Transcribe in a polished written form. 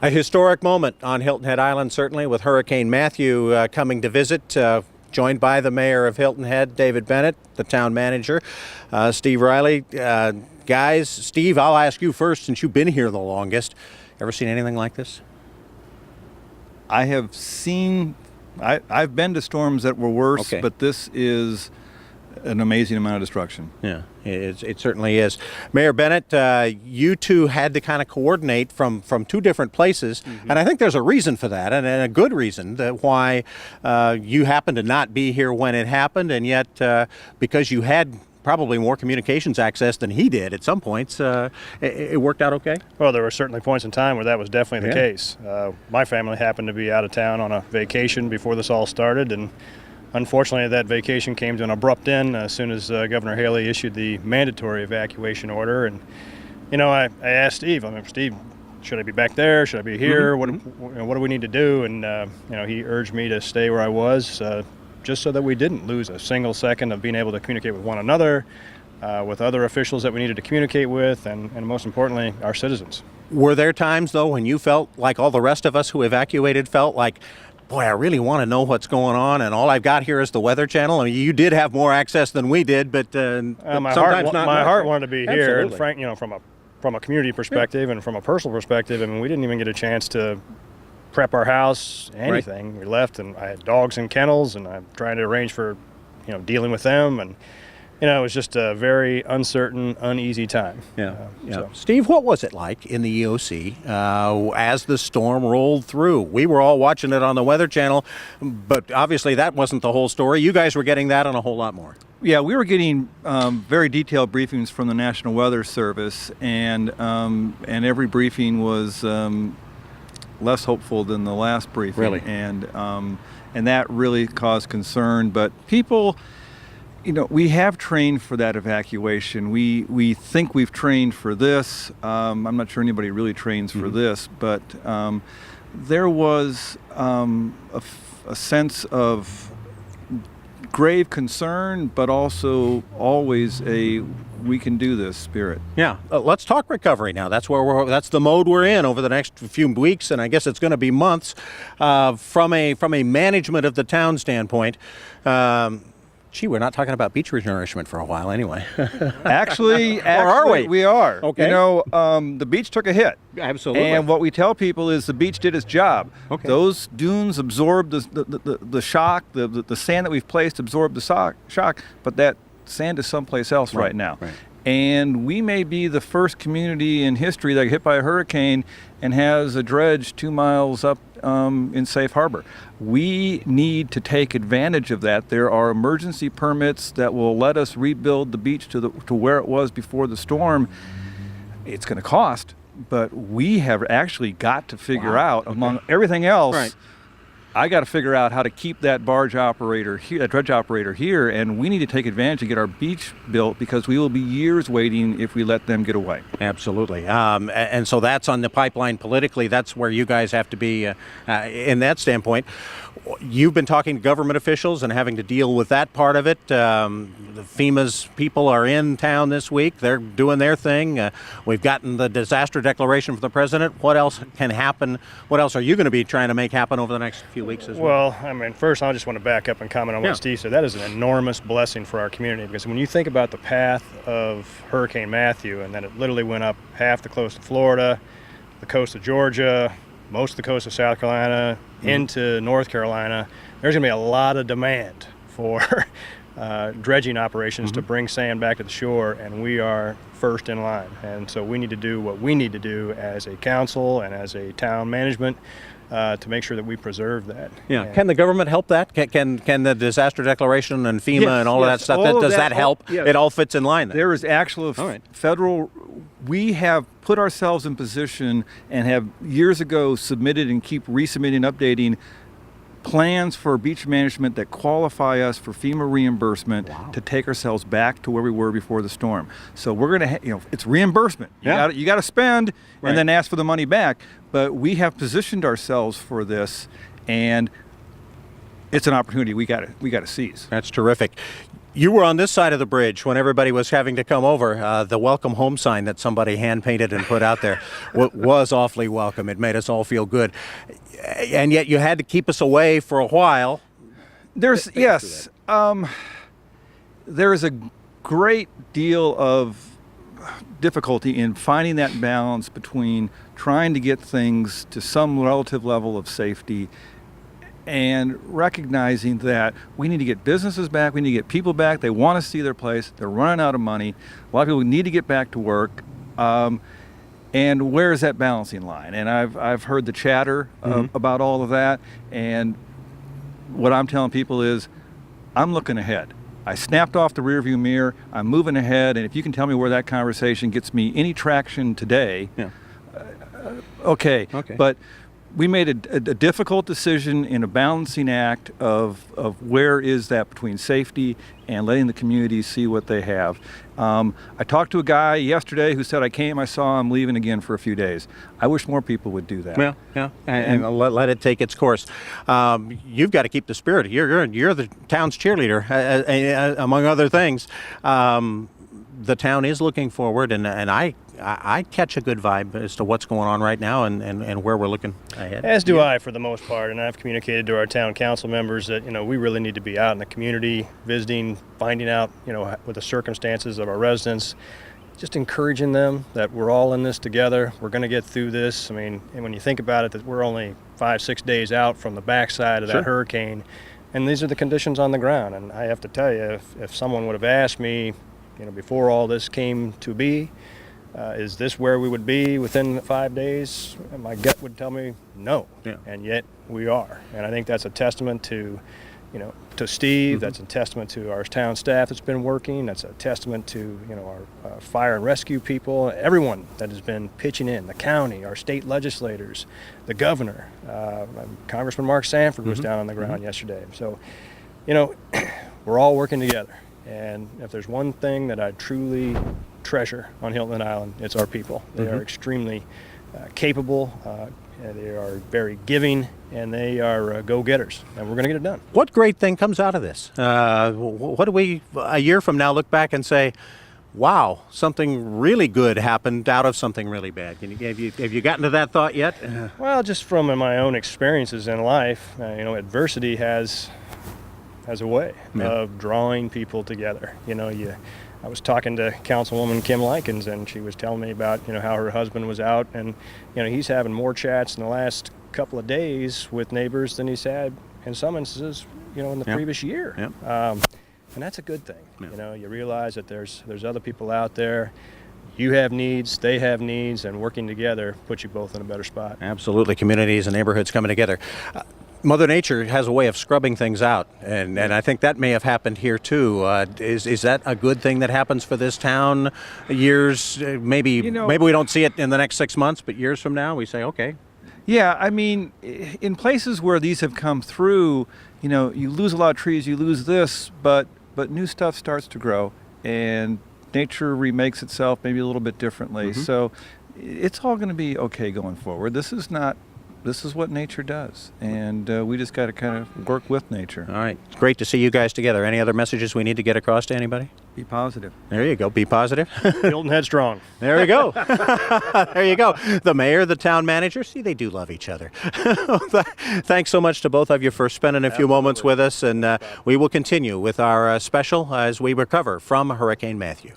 A historic moment on Hilton Head Island, certainly, with Hurricane Matthew coming to visit, joined by the mayor of Hilton Head, David Bennett, the town manager, Steve Riley. Guys, Steve, I'll ask you first, since you've been here the longest. Ever seen anything like this? I have seen, I've been to storms that were worse, but this is an amazing amount of destruction. Yeah, it certainly is. Mayor Bennett, you two had to kind of coordinate from two different places, and I think there's a reason for that, and a good reason that why you happened to not be here when it happened, and yet because you had probably more communications access than he did at some points, it worked out okay? Well, there were certainly points in time where that was definitely the case. My family happened to be out of town on a vacation before this all started, and unfortunately, that vacation came to an abrupt end as soon as Governor Haley issued the mandatory evacuation order. And, you know, I asked Steve, Steve, should I be back there? Should I be here? What do we need to do? And, you know, he urged me to stay where I was just so that we didn't lose a single second of being able to communicate with one another, with other officials that we needed to communicate with, and most importantly, our citizens. Were there times, though, when you felt like all the rest of us who evacuated felt like, boy, I really want to know what's going on, and all I've got here is the Weather Channel? I mean, you did have more access than we did, but my sometimes my heart wanted to be here. Absolutely. And Frank, you know, from a community perspective and from a personal perspective, I mean, we didn't even get a chance to prep our house, anything. Right. We left, and I had dogs in kennels, and I'm trying to arrange for, you know, dealing with them, and you know, it was just a very uncertain, uneasy time. So. Steve, what was it like in the EOC as the storm rolled through? We were all watching it on the Weather Channel, but obviously that wasn't the whole story. You guys were getting that and a whole lot more. Yeah, we were getting very detailed briefings from the National Weather Service, and every briefing was less hopeful than the last briefing. Really? And that really caused concern. But people, you know, we have trained for that evacuation. We think we've trained for this. I'm not sure anybody really trains for this, but there was a sense of grave concern, but also always a we can do this spirit. Yeah, let's talk recovery now. That's where that's the mode we're in over the next few weeks, and I guess it's going to be months. From a management of the town standpoint. Gee, we're not talking about beach renourishment for a while anyway. Actually, or are we? We are. Okay. You know, the beach took a hit. Absolutely. And what we tell people is the beach did its job. Okay. Those dunes absorbed the shock, the sand that we've placed absorbed the shock, but that sand is someplace else right now. Right. And we may be the first community in history that got hit by a hurricane and has a dredge 2 miles up in Safe Harbor. We need to take advantage of that. There are emergency permits that will let us rebuild the beach to where it was before the storm. It's going to cost, but we have actually got to figure out, among everything else, I got to figure out how to keep that barge operator here, that dredge operator here, and we need to take advantage and get our beach built because we will be years waiting if we let them get away. Absolutely. And so that's on the pipeline politically. That's where you guys have to be in that standpoint. You've been talking to government officials and having to deal with that part of it. The FEMA's people are in town this week. They're doing their thing. We've gotten the disaster declaration from the president. What else can happen? What else are you going to be trying to make happen over the next few weeks as well? Well, I mean, first I just want to back up and comment on what Steve said. That is an enormous blessing for our community, because when you think about the path of Hurricane Matthew, and then it literally went up half the coast of Florida, the coast of Georgia, most of the coast of South Carolina, into North Carolina, there's going to be a lot of demand for dredging operations to bring sand back to the shore, and we are first in line. And so we need to do what we need to do as a council and as a town management to make sure that we preserve that. Yeah. Can the government help that? Can the disaster declaration and FEMA and all of that stuff, does that help? It all fits in line then? There is actual federal, we have put ourselves in position and have years ago submitted and keep resubmitting, updating plans for beach management that qualify us for FEMA reimbursement to take ourselves back to where we were before the storm. So we're going to, it's reimbursement. You got to spend and then ask for the money back. But we have positioned ourselves for this, and it's an opportunity we got to seize. That's terrific. You were on this side of the bridge when everybody was having to come over. The welcome home sign that somebody hand painted and put out there was awfully welcome. It made us all feel good. And yet you had to keep us away for a while. There's a great deal of difficulty in finding that balance between trying to get things to some relative level of safety and recognizing that we need to get businesses back, we need to get people back. They want to see their place, they're running out of money. A lot of people need to get back to work. And where is that balancing line? And I've heard the chatter about all of that, and what I'm telling people is I'm looking ahead. I snapped off the rearview mirror, I'm moving ahead, and if you can tell me where that conversation gets me any traction today, okay. But we made a difficult decision in a balancing act of where is that between safety and letting the community see what they have. I talked to a guy yesterday who said, I came, I saw, I'm leaving again for a few days. I wish more people would do that. Yeah, and let it take its course. You've got to keep the spirit. You're the town's cheerleader, among other things. The town is looking forward, and I catch a good vibe as to what's going on right now and where we're looking ahead. As do I, for the most part, and I've communicated to our town council members that we really need to be out in the community, visiting, finding out what the circumstances of our residents, just encouraging them that we're all in this together. We're going to get through this. I mean, and when you think about it, that we're only 5-6 days out from the backside of that hurricane, and these are the conditions on the ground. And I have to tell you, if someone would have asked me, before all this came to be, is this where we would be within 5 days? My gut would tell me no, and yet we are. And I think that's a testament to, to Steve. That's a testament to our town staff that's been working. That's a testament to, our fire and rescue people, everyone that has been pitching in, the county, our state legislators, the governor. Congressman Mark Sanford was down on the ground yesterday. So, we're all working together. And if there's one thing that I truly treasure on Hilton Island, it's our people. They are extremely capable, they are very giving, and they are go-getters, and we're going to get it done. What great thing comes out of this? What do we, a year from now, look back and say, wow, something really good happened out of something really bad? Have you gotten to that thought yet? Well, just from my own experiences in life, adversity has a way of drawing people together. I was talking to Councilwoman Kim Likens, and she was telling me about how her husband was out, and he's having more chats in the last couple of days with neighbors than he's had in some instances in the previous year. And that's a good thing. You realize that there's other people out there. You have needs, they have needs, and working together puts you both in a better spot. Absolutely. Communities and neighborhoods coming together. Mother Nature has a way of scrubbing things out, and I think that may have happened here too. Is that a good thing that happens for this town? Maybe we don't see it in the next 6 months, but years from now we say, okay. Yeah, I mean, in places where these have come through, you lose a lot of trees, you lose this, but new stuff starts to grow, and nature remakes itself maybe a little bit differently. So it's all going to be okay going forward. This is what nature does, and we just got to kind of work with nature. All right. It's great to see you guys together. Any other messages we need to get across to anybody? Be positive. There you go. Be positive. Hilton headstrong. There you go. There you go. The mayor, the town manager, see, they do love each other. Thanks so much to both of you for spending a few moments with us, and we will continue with our special as we recover from Hurricane Matthew.